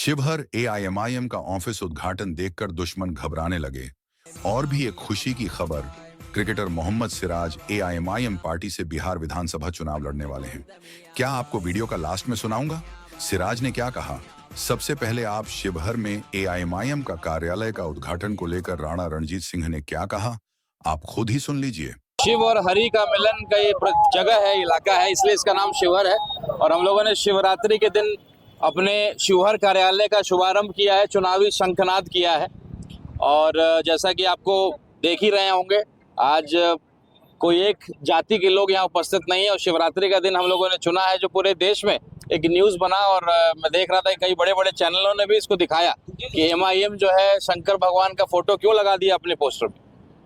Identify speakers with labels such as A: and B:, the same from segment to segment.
A: Sheohar AIMIM का office उद्घाटन देखकर दुश्मन घबराने लगे। और भी एक खुशी की खबर, cricketer Mohammed Siraj AIMIM party से बिहार विधानसभा चुनाव लड़ने वाले हैं। क्या आपको वीडियो का लास्ट में सुनाऊंगा सिराज ने क्या कहा। सबसे पहले आप शिवहर में एआईएमआईएम का कार्यालय का उद्घाटन को लेकर राणा रणजीत सिंह ने क्या कहा, आप खुद ही सुन लीजिए।
B: शिव और हरि का मिलन का ये जगह है, इलाका है, इसलिए इसका नाम शिवहर है। और हम लोगों ने शिवरात्रि के दिन अपने शिवहर कार्यालय का शुभारंभ किया है, चुनावी शंखनाद किया है। और जैसा कि आपको देख ही रहे होंगे, आज कोई एक जाति के लोग यहाँ उपस्थित नहीं है और शिवरात्रि का दिन हम लोगों ने चुना है, जो पूरे देश में एक न्यूज़ बना। और मैं देख रहा था कई बड़े बड़े चैनलों ने भी इसको दिखाया कि एमआईएम जो है शंकर भगवान का फोटो क्यों लगा दिया अपने पोस्टर में,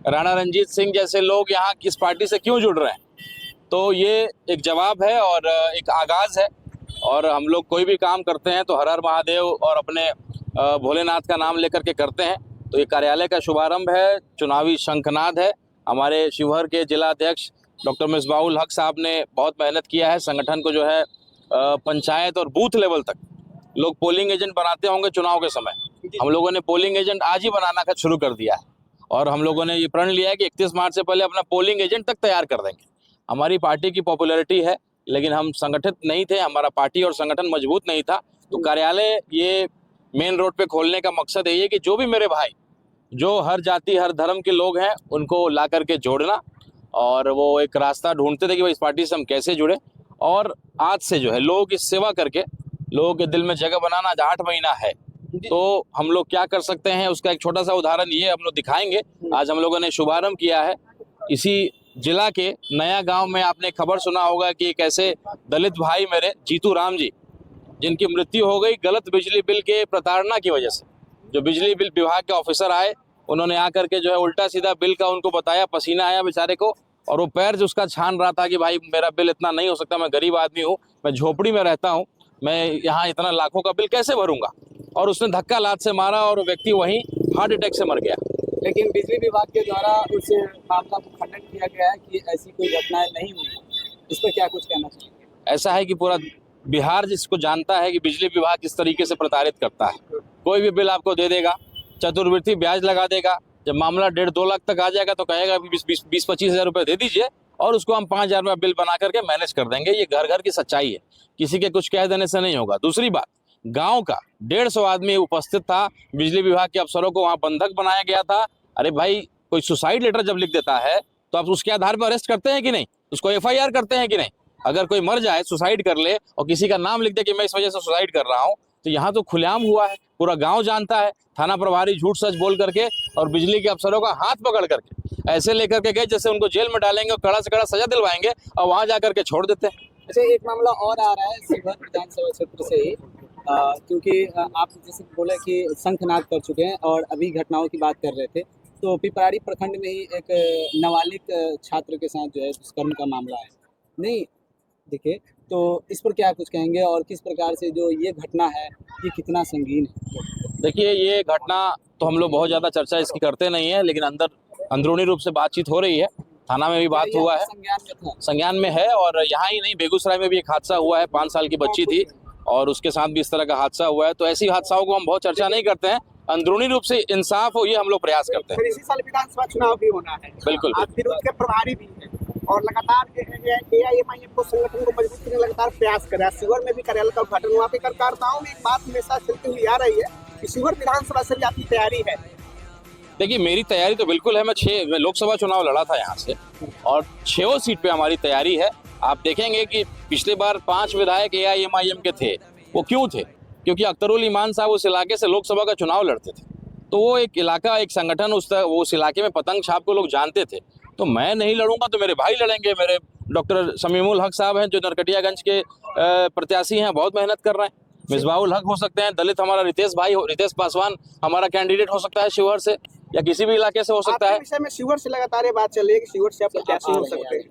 B: राणा रणजीत सिंह जैसे लोग यहाँ किस पार्टी से क्यों जुड़ रहे हैं। तो ये एक जवाब है और एक आगाज़ है। और हम लोग कोई भी काम करते हैं तो हर हर महादेव और अपने भोलेनाथ का नाम लेकर के करते हैं। तो ये कार्यालय का शुभारंभ है, चुनावी शंखनाद है। हमारे शिवहर के जिला अध्यक्ष डॉक्टर मिसबाहुल हक साहब ने बहुत मेहनत किया है। संगठन को जो है पंचायत और बूथ लेवल तक लोग पोलिंग एजेंट बनाते होंगे चुनाव के समय, हम लोगों ने पोलिंग एजेंट आज ही बनाना का शुरू कर दिया है। और हम लोगों ने ये प्रण लिया है कि 31 मार्च से पहले अपना पोलिंग एजेंट तक तैयार कर देंगे। हमारी पार्टी की पॉपुलैरिटी है, लेकिन हम संगठित नहीं थे, हमारा पार्टी और संगठन मजबूत नहीं था। तो कार्यालय ये मेन रोड पे खोलने का मकसद यही है कि जो भी मेरे भाई, जो हर जाति हर धर्म के लोग हैं, उनको ला करके जोड़ना। और वो एक रास्ता ढूंढते थे कि भाई इस पार्टी से हम कैसे जुड़े। और आज से जो है लोगों की सेवा करके लोगों के दिल में जगह बनाना 8 महीना है। तो हम लोग क्या कर सकते हैं, उसका एक छोटा सा उदाहरण ये हम लोग दिखाएंगे। आज हम लोगों ने शुभारंभ किया है इसी जिला के नया गांव में। आपने खबर सुना होगा कि एक ऐसे दलित भाई मेरे जीतू राम जी, जिनकी मृत्यु हो गई गलत बिजली बिल के प्रताड़ना की वजह से। जो बिजली बिल विभाग के ऑफिसर आए, उन्होंने आकर के जो है उल्टा सीधा बिल का उनको बताया, पसीना आया बेचारे को। और वो पैर जो उसका छान रहा था कि भाई मेरा बिल इतना नहीं हो सकता, मैं गरीब आदमी हूँ, मैं झोपड़ी में रहता हूँ, मैं यहाँ इतना लाखों का बिल कैसे भरूंगा। और उसने धक्का लात से मारा और वो व्यक्ति वहीं हार्ट अटैक से मर गया।
C: लेकिन बिजली विभाग के द्वारा उस मामला को खंडन किया गया है कि ऐसी कोई घटनाएं नहीं हुई। इस पर क्या कुछ कहना चाहिए?
B: ऐसा है कि पूरा बिहार जिसको जानता है कि बिजली विभाग किस तरीके से प्रताड़ित करता है। कोई भी बिल आपको दे देगा, चतुर्वृत्ति ब्याज लगा देगा। जब मामला 1.5-2 लाख तक आ जाएगा तो कहेगा 20-25 हज़ार रुपये दे दीजिए और उसको हम 5 हज़ार रुपये बिल बना करके मैनेज कर देंगे। ये घर घर की सच्चाई है, किसी के कुछ कह देने से नहीं होगा। दूसरी बात, गांव का 150 आदमी उपस्थित था, बिजली विभाग के अफसरों को वहां बंधक बनाया गया था। अरे भाई, कोई सुसाइड लेटर जब लिख देता है तो आप उसके आधार पर अरेस्ट करते हैं कि नहीं, उसको एफआईआर करते हैं कि नहीं। अगर कोई मर जाए, सुसाइड कर ले और किसी का नाम लिख दे कि मैं इस वजह से सुसाइड कर रहा हूँ, तो यहाँ तो खुलेआम हुआ है, पूरा गांव जानता है। थाना प्रभारी झूठ सच बोल करके और बिजली के अफसरों का हाथ पकड़ करके ऐसे लेकर के गए जैसे उनको जेल में डालेंगे और कड़ा से कड़ा सजा दिलवाएंगे और वहां जाकर के छोड़ देते हैं।
C: अच्छा, एक मामला और आ रहा है शिवहर विधानसभा क्षेत्र से ही, क्योंकि आप जैसे बोले कि शंखनाद कर चुके हैं और अभी घटनाओं की बात कर रहे थे, तो पिपराड़ी प्रखंड में ही एक नाबालिग छात्र के साथ जो है दुष्कर्म का मामला है। नहीं देखिए, तो इस पर क्या कुछ कहेंगे और किस प्रकार से जो ये घटना है ये कितना संगीन है?
B: देखिए, ये घटना तो हम लोग बहुत ज़्यादा चर्चा इसकी करते नहीं है, लेकिन अंदरूनी रूप से बातचीत हो रही है। थाना में भी बात हुआ है, संज्ञान में है। और यहाँ ही नहीं, बेगूसराय में भी एक हादसा हुआ है, 5 साल की बच्ची थी और उसके साथ भी इस तरह का हादसा हुआ है। तो ऐसी हादसाओं को हम बहुत चर्चा नहीं करते हैं, अंदरूनी रूप से इंसाफ हो ये हम लोग प्रयास करते हैं।
D: इसी साल विधानसभा चुनाव भी होना है।
B: बिल्कुल।
D: आप विरोध के प्रभारी भी हैं और लगातार एआईएमआईएम को संगठन को मजबूत करने लगातार प्रयास कर रहा है। शिवहर में भी कार्यालय का उद्घाटन हुआ। पे कार्यकर्ताओं में एक बात हमेशा चलती हुई आ रही है कि शिवहर विधानसभा से भी आपकी तैयारी है।
B: देखिए, मेरी तैयारी तो बिल्कुल है। मैं लोकसभा चुनाव लड़ा था यहाँ से और 6 सीट पे हमारी तैयारी है। आप देखेंगे कि पिछले बार 5 विधायक एआईएमआईएम के थे। वो क्यों थे? क्योंकि अख्तरुल ईमान साहब उस इलाके से लोकसभा का चुनाव लड़ते थे। तो वो एक इलाका, एक संगठन, उस इलाके में पतंग छाप को लोग जानते थे। तो मैं नहीं लड़ूंगा तो मेरे भाई लड़ेंगे। मेरे डॉक्टर शमीमुल हक साहब हैं जो नरकटियागंज के प्रत्याशी हैं, बहुत मेहनत कर रहे हैं। मिसबाहुल हक हो सकते हैं, दलित हमारा रितेश पासवान हमारा कैंडिडेट हो सकता है शिवहर से या किसी भी इलाके से हो सकता है।
D: विषय में शिवहर से लगातार ये बात चल रही है कि शिवहर से आप प्रत्याशी हो सकते हैं।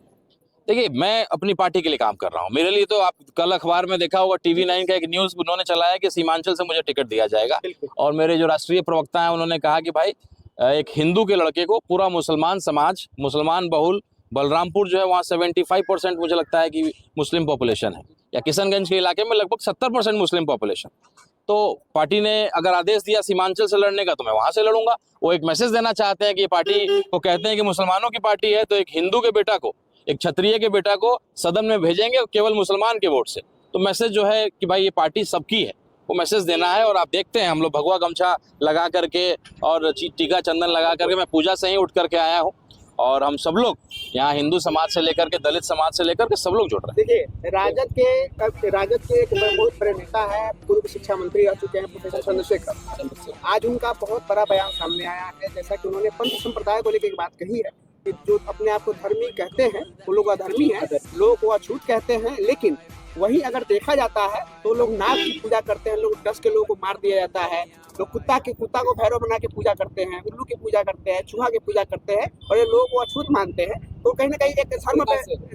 B: देखिए, मैं अपनी पार्टी के लिए काम कर रहा हूँ। मेरे लिए तो आप कल अखबार में देखा होगा, टीवी9 का एक न्यूज़ उन्होंने चलाया कि सीमांचल से मुझे टिकट दिया जाएगा। और मेरे जो राष्ट्रीय प्रवक्ता हैं उन्होंने कहा कि भाई एक हिंदू के लड़के को पूरा मुसलमान समाज, मुसलमान बहुल बलरामपुर जो है वहाँ 75% मुझे लगता है कि मुस्लिम पॉपुलेशन है, या किशनगंज के इलाके में लगभग 70% मुस्लिम पॉपुलेशन। तो पार्टी ने अगर आदेश दिया सीमांचल से लड़ने का तो मैं वहां से लड़ूंगा। वो एक मैसेज देना चाहते हैं कि ये पार्टी को कहते हैं कि मुसलमानों की पार्टी है, तो एक हिंदू के बेटा को, एक क्षत्रिय के बेटा को सदन में भेजेंगे केवल मुसलमान के वोट से। तो मैसेज जो है कि भाई ये पार्टी सबकी है, वो मैसेज देना है। और आप देखते हैं हम लोग भगवा गमछा लगा करके और टीका चंदन लगा करके, मैं पूजा से ही उठ करके आया हूँ, और हम सब लोग यहाँ हिंदू समाज से लेकर के दलित समाज से लेकर के सब लोग जुड़ रहे हैं।
D: देखिए, राजद के एक बहुत बड़े नेता है, पूर्व शिक्षा मंत्री रह चुके हैं प्रोफेसर चंद्रशेखर। आज उनका बहुत बड़ा बयान सामने आया है, जैसा कि उन्होंने पंथ संप्रदाय को लेकर एक बात कही है कि जो अपने आप को धर्मी कहते हैं वो लोग अधर्मी हैं, लोग को अछूत कहते हैं। लेकिन वही अगर देखा जाता है तो लोग नाग की पूजा करते हैं, लोग 10 के लोगों को मार दिया जाता है, लोग कुत्ता को भैरव बना के पूजा करते हैं, उल्लू की पूजा करते हैं, चूहा की पूजा करते हैं, और ये लोगों को अछूत मानते हैं। तो कहीं ना कहीं एक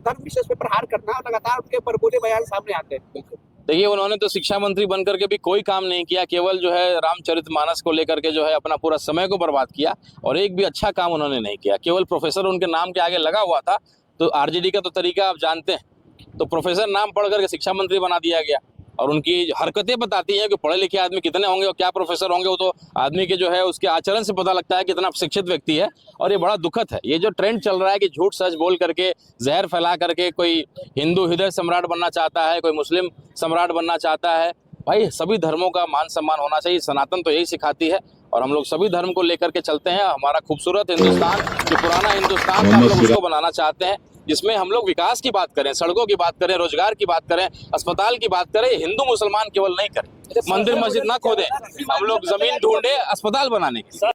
D: धर्म विशेष पे प्रहार करना, और लगातार उनके ऊपर बुरे बयान सामने आते हैं।
B: देखिए, उन्होंने तो शिक्षा मंत्री बन करके भी कोई काम नहीं किया, केवल जो है रामचरितमानस को लेकर के जो है अपना पूरा समय को बर्बाद किया, और एक भी अच्छा काम उन्होंने नहीं किया। केवल प्रोफेसर उनके नाम के आगे लगा हुआ था। तो आरजेडी का तो तरीका आप जानते हैं, तो प्रोफेसर नाम पढ़ करके शिक्षा मंत्री बना दिया गया। और उनकी हरकतें बताती हैं कि पढ़े लिखे आदमी कितने होंगे और क्या प्रोफेसर होंगे। वो तो आदमी के जो है उसके आचरण से पता लगता है कितना शिक्षित व्यक्ति है। और ये बड़ा दुखद है, ये जो ट्रेंड चल रहा है कि झूठ सच बोल करके, जहर फैला करके कोई हिंदू हृदय सम्राट बनना चाहता है, कोई मुस्लिम सम्राट बनना चाहता है। भाई, सभी धर्मों का मान सम्मान होना चाहिए, सनातन तो यही सिखाती है, और हम लोग सभी धर्म को लेकर के चलते हैं। हमारा खूबसूरत हिंदुस्तान, जो पुराना हिंदुस्तान था, हम लोग उसको बनाना चाहते हैं, जिसमें हम लोग विकास की बात करें, सड़कों की बात करें, रोजगार की बात करें, अस्पताल की बात करें। हिंदू मुसलमान केवल नहीं करें, मंदिर मस्जिद ना खोदें, हम लोग जमीन ढूंढे अस्पताल बनाने की।